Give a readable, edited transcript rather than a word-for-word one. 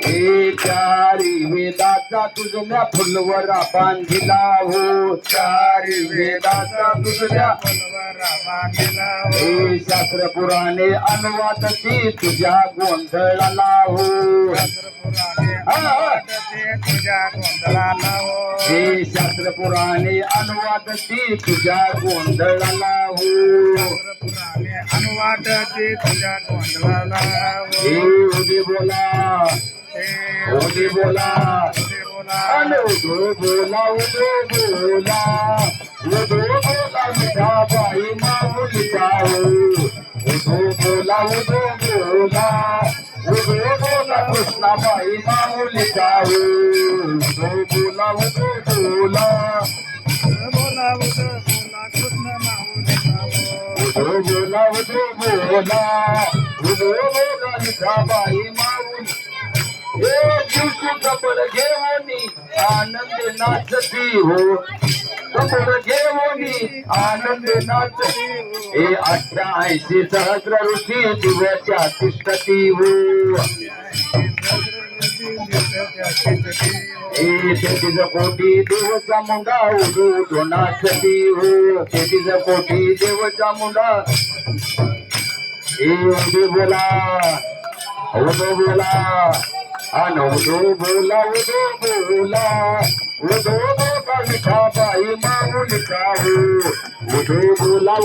हे चारी वेदाचा तुझल्या फुलवरा बांधिला हो चारी वेदाचा तुझल्या फुलवरा बांधिला हो हे शास्त्र पुराणे अनुवादती तुझ्या गोंधळाला हो शास्त्रपुराणे अनुवादते तुझ्या गोंधळाला हो हे शास्त्र पुराणे अनुवादती तुझ्या गोंधळाला हो शास्त्रपुराणे अनुवादते तुझ्या गोंधळाला हो हे उदी बोला उदी बोला अन उदो बोला मिठा बाई माऊलीचा हो उदो बोला कृष्णाबाई माऊलीचा हो उदो बोला बोला कृष्ण माऊलीचा हो बोला मिठाबाई माऊली हे दिवशी कपड घेऊनी आनंद नाचती हो कपड घेऊनी आनंद नाचती हे 88 सहस्र ऋषी दिव्याच्या तिष्ठती हो हे तेटीच कोटी देवचा मुंडा उडू नाचती हो तेटीच कोटी देवचा मुंडा हे उदो बोला उदो बोला मिठा बाई माऊलीचा हो उदो बोला